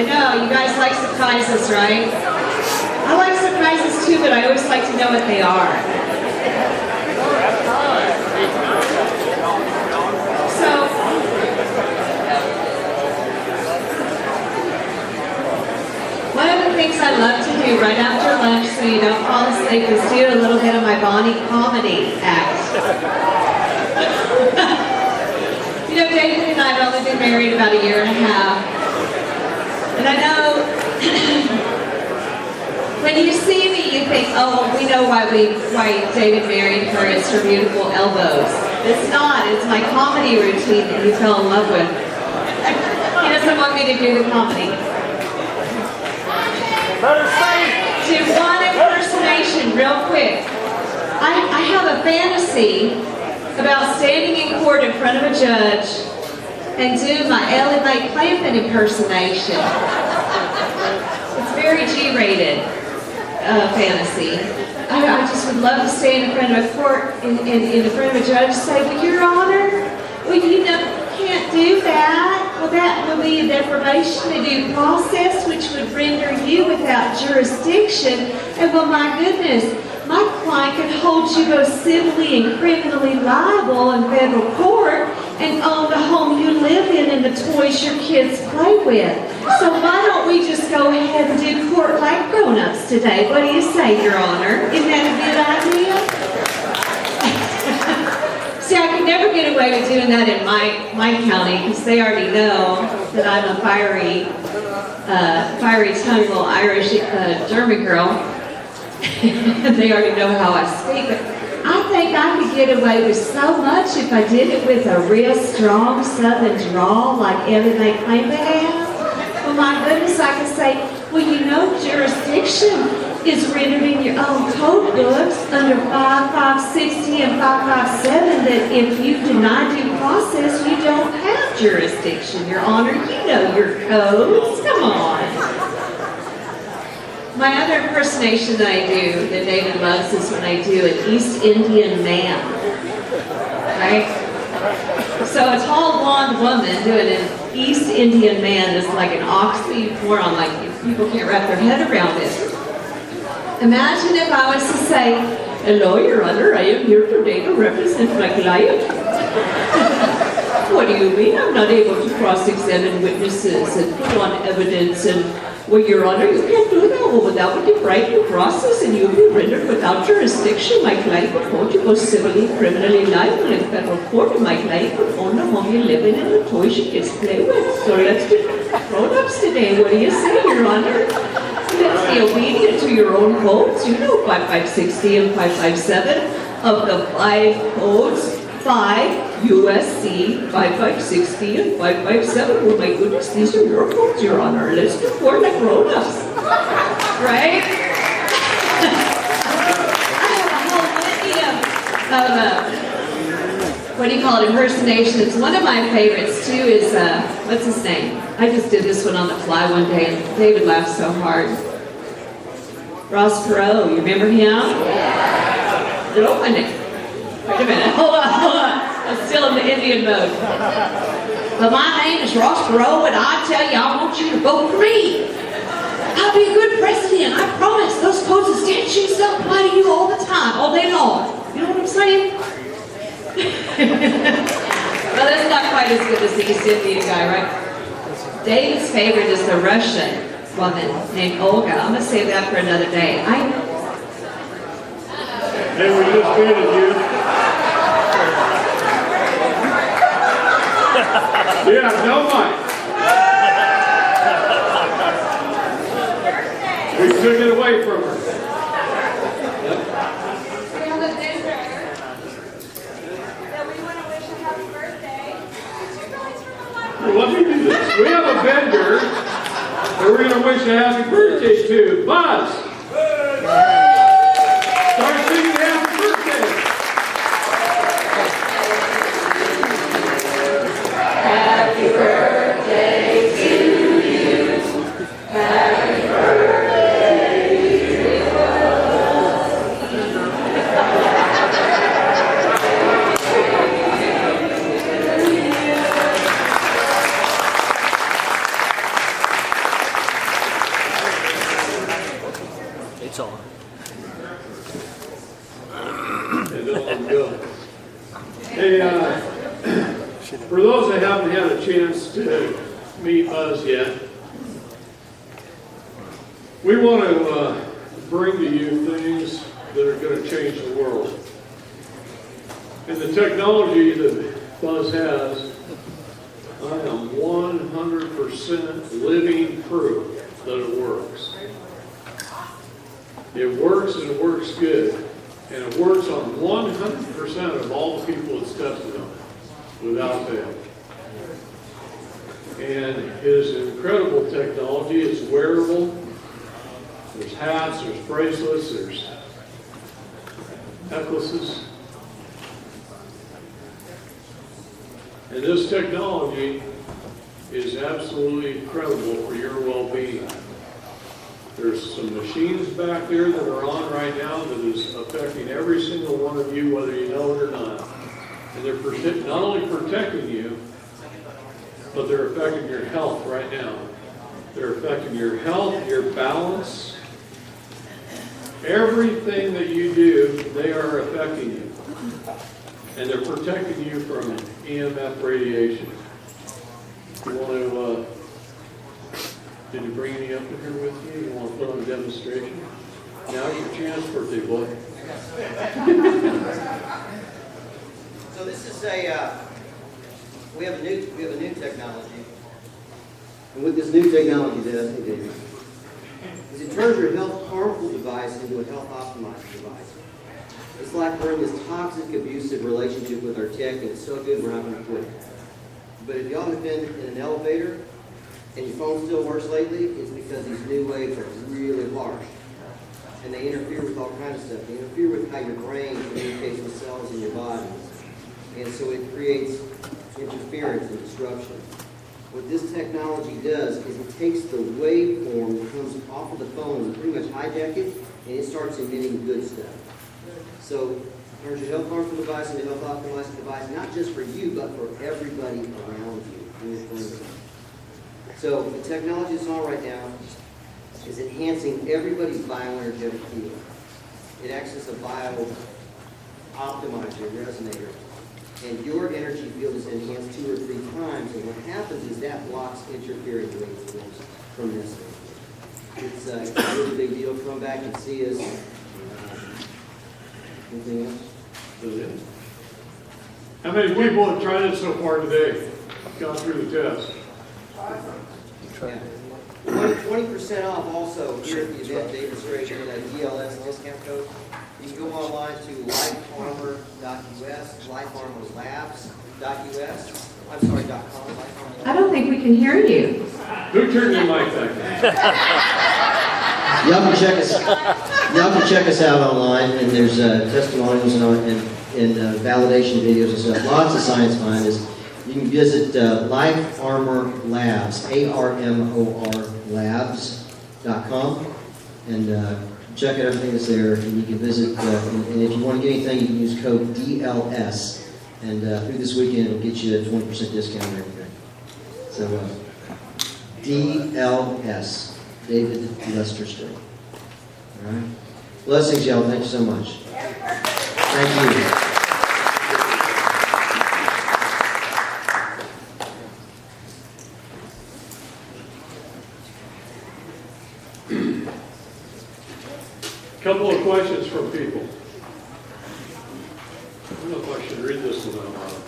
I know, you guys like surprises, right? I like surprises too, but I always like to know what they are. So, one of the things I love to do right after lunch so you don't fall asleep is do a little bit of my Bonnie comedy act. You know, David and I have only been married about a year and a half. And I know when you see me, you think, oh, we know why David married her. It's her beautiful elbows. It's not. It's my comedy routine that he fell in love with. He doesn't want me to do the comedy. To one impersonation, real quick. I have a fantasy about standing in court in front of a judge and do my Ellie Mae Clampett impersonation. It's very G-rated fantasy. I just would love to stand in front of a court, in front of a judge and say, well, Your Honor, well, you can't do that. Well, that would be a deprivation of due process, which would render you without jurisdiction. And well, my goodness, my client could hold you both civilly and criminally liable in federal court and own the home you live in and the toys your kids play with. So why don't we just go ahead and do court like grown-ups today? What do you say, Your Honor? Isn't that a good idea? See, I could never get away with doing that in my county because they already know that I'm a fiery-tongued little Irish German girl. They already know how I speak. But I think I could get away with so much if I did it with a real strong southern drawl like Ellie Mae Clampett has. Well, my goodness, I could say, well, you know, jurisdiction is rendered in your own code books under 5560 and 557 that if you deny due process, you don't have jurisdiction, Your Honor. You know your codes. Come on. My other impersonation that I do, that David loves, is when I do an East Indian man, right? So a tall blonde woman doing an East Indian man is like an oxymoron, like people can't wrap their head around it. Imagine if I was to say, hello, Your Honor, I am here today to represent my client. What do you mean I'm not able to cross-examine witnesses and put on evidence and, well, Your Honor, you can't do that. Well, that would deprive you process and you'll be rendered without jurisdiction. My client would hold you both civilly and criminally liable in federal court, and my client would own the home you live in and the toys you kids play with. So let's be grown-ups today. What do you say, Your Honor? Let's be obedient to your own codes. You know 5560 and 557 of the 5 codes. 5 USC 5560 and 557. Well, my goodness, these are your codes, Your Honor. Let's do court like grown-ups. Right? I have a whole litany of what do you call it, impersonations. One of my favorites, too, is, what's his name? I just did this one on the fly one day, and David laughed so hard. Ross Perot, you remember him? Yeah. Wait a minute, hold on. I'm still in the Indian mode. But my name is Ross Perot, and I tell you, I want you to vote for me. I'll be a good president, I promise. Those codes and statutes don't apply to you all the time, all day long. You know what I'm saying? Well, that's not quite as good as the East Indian guy, right? David's favorite is the Russian woman named Olga. I'm going to save that for another day. They were just good at you. Yeah, no mic. We took it away from her. Well, let me do this. We have a vendor that we're going to wish a happy birthday to. Buzz! Start singing happy birthday. Happy birthday to you. Happy birthday to us. and don't let them go. Hey, for those that haven't had a chance to meet Buzz yet, we want to bring to you things that are going to change the world. And the technology that Buzz has, I am 100% living proof that it works. It works and it works good. And it works on 100% of all the people it's tested on, without fail. And it is incredible technology. It's wearable. There's hats, there's bracelets, there's necklaces. And this technology is absolutely incredible for your well-being. There's some machines back there that are on right now that is affecting every single one of you, whether you know it or not. And they're not only protecting you, but they're affecting your health right now. They're affecting your health, your balance. Everything that you do, they are affecting you. And they're protecting you from EMF radiation. You want to, did you bring any up in here with you? You want to put on a demonstration? Now's your chance, birthday boy. So this is we have a new technology. And what this new technology does, hey David, is it turns your health harmful device into a health optimized device. It's like we're in this toxic, abusive relationship with our tech, and it's so good we're not going to quit. But if y'all have been in an elevator and your phone still works lately, it's because these new waves are really harsh. And they interfere with all kinds of stuff. They interfere with how your brain communicates with cells in your body. And so it creates interference and disruption. What this technology does is it takes the waveform that comes off of the phone and pretty much hijack it, and it starts emitting good stuff. So it turns your health harmful device into a health optimized device, not just for you, but for everybody around you. So the technology that's on right now is enhancing everybody's bioenergetic field. It acts as a bio optimizer, resonator. And your energy field is enhanced 2 or 3 times, and what happens is that blocks interfering waveforms from this. It's a really big deal. Come back and see us. Anything else? That's it. How many people have tried it so far today? Gone through the test? Yeah. 20% off also here at the event demonstration at a DLS discount code. You can go online to lifearmor.us, lifearmorlabs.us. I'm sorry, .com. I don't think we can hear you. Who turned your mic back on? Y'all can check us out online, and there's testimonials and validation videos and stuff. Lots of science behind this. You can visit Life Armor Labs, ARMOR Labs.com, and check out everything that's there. And you can visit, and if you want to get anything, you can use code DLS, and through this weekend it'll get you a 20% discount on everything. So DLS, David Lester Street. All right. Blessings, y'all. Thank you so much. Thank you. Couple of questions from people. I don't know if I should read this one out loud.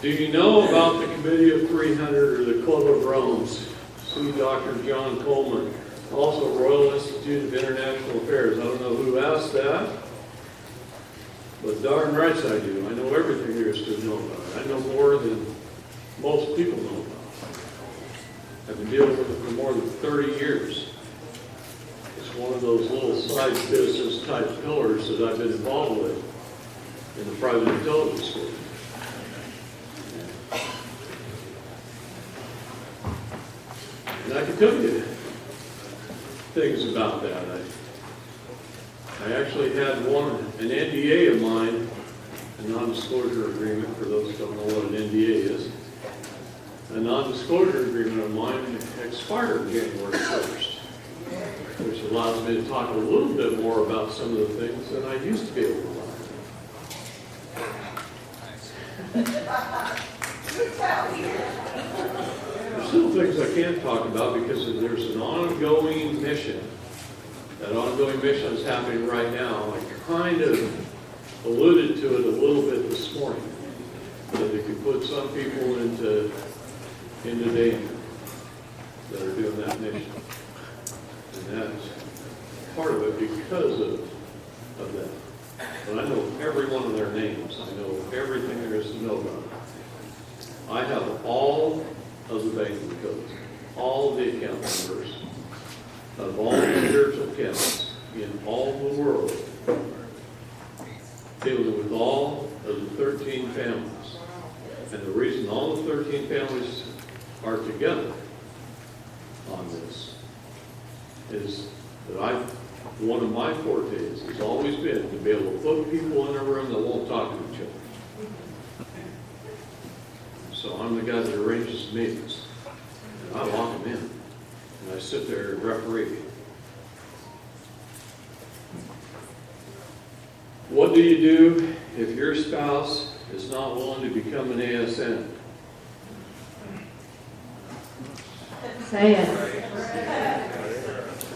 Do you know about the Committee of 300 or the Club of Rome's? See Dr. John Coleman. Also, Royal Institute of International Affairs. I don't know who asked that, but darn right I do. I know everything there is to know about it. I know more than most people know about it. I've been dealing with it for more than 30 years. It's one of those little side business type pillars that I've been involved with in the private intelligence world. And I can tell you things about that. I actually had an NDA of mine, a non-disclosure agreement, for those who don't know what an NDA is. A non-disclosure agreement of mine expired January 1st. which allows me to talk a little bit more about some of the things than I used to be able to talk about. There's still things I can't talk about because there's an ongoing mission. That ongoing mission is happening right now. I kind of alluded to it a little bit this morning, that it can put some people into danger that are doing that mission. And that's part of it because of that. But I know every one of their names. I know everything there is to know about it. I have all of the banking codes, all of the account numbers of all the spiritual accounts in all the world, dealing with all of the 13 families. And the reason all the 13 families are together on this is that one of my fortes has always been to be able to put people in a room that won't talk to each other. So I'm the guy that arranges the meetings. And I lock them in. And I sit there and referee. What do you do if your spouse is not willing to become an ASN? Say it.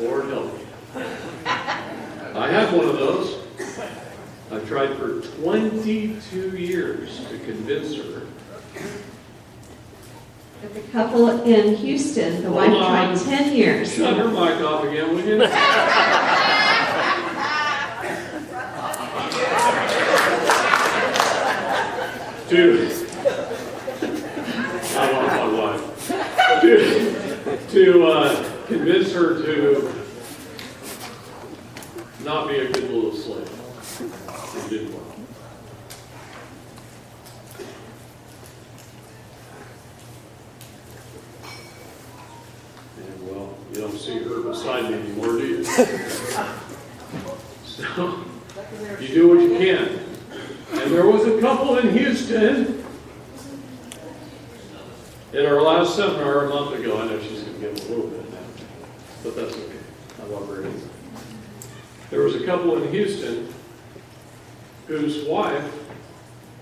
Lord help me. I have one of those. I've tried for 22 years to convince her. But the couple in Houston, the wife tried 10 years. Shut her mic off again, will you? I love my wife. To convince her to not be a good little slave. It didn't work. And well, you don't see her beside me anymore, do you? So, you do what you can. And there was a couple in Houston in our last seminar a month ago. I know she's going to give a little bit now, but that's okay. I love her anyway. There was a couple in Houston whose wife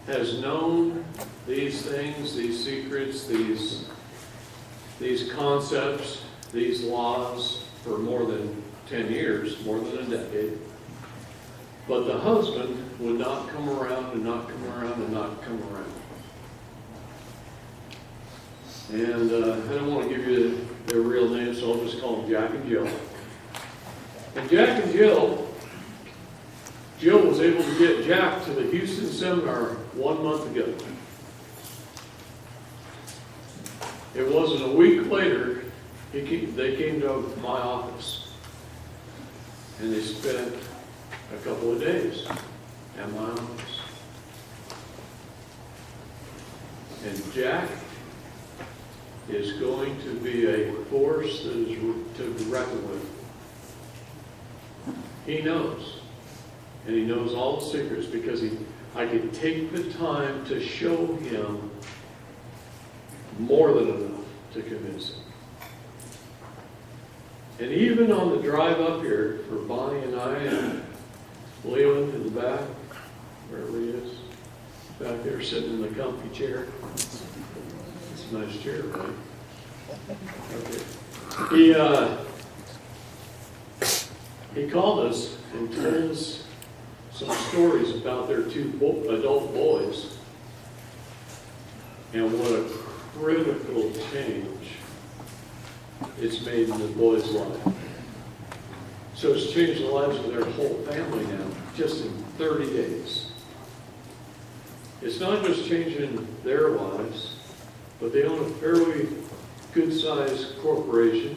has known these things, these secrets, these concepts, these laws for more than 10 years, more than a decade. But the husband would not come around and not come around and not come around. And I don't want to give you their real names, so I'll just call them Jack and Jill. And Jack and Jill was able to get Jack to the Houston seminar 1 month ago. It wasn't a week later, they came to my office. And they spent a couple of days at my office. And Jack is going to be a force that is to be reckoned with. He knows. And he knows all the secrets because I could take the time to show him more than enough to convince him. And even on the drive up here for Bonnie and I and Leland in the back, wherever he is, back there sitting in the comfy chair. It's a nice chair, right? Okay. He called us and told us some stories about their two adult boys and what a critical change it's made in the boys' life. So it's changed the lives of their whole family now, just in 30 days. It's not just changing their lives, but they own a fairly good-sized corporation.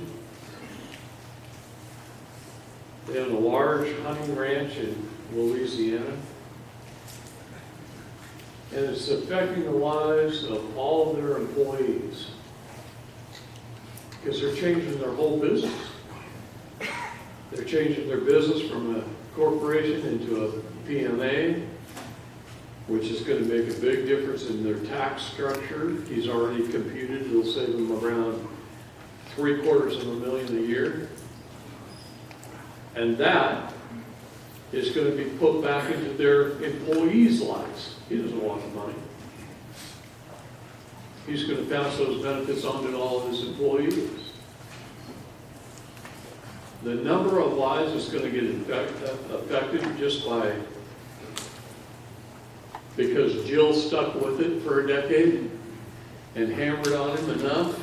They own a large hunting ranch in Louisiana. And it's affecting the lives of all of their employees because they're changing their whole business. They're changing their business from a corporation into a PMA, which is going to make a big difference in their tax structure. He's already computed it'll save them around $750,000 a year. And that is going to be put back into their employees' lives. He doesn't want the money. He's going to pass those benefits on to all of his employees. The number of lives is going to get affected just by, because Jill stuck with it for a decade and hammered on him enough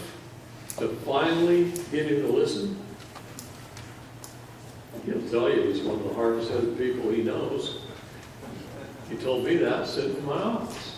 to finally get him to listen. He'll tell you he's one of the hardest-headed people he knows. He told me that sitting in my office.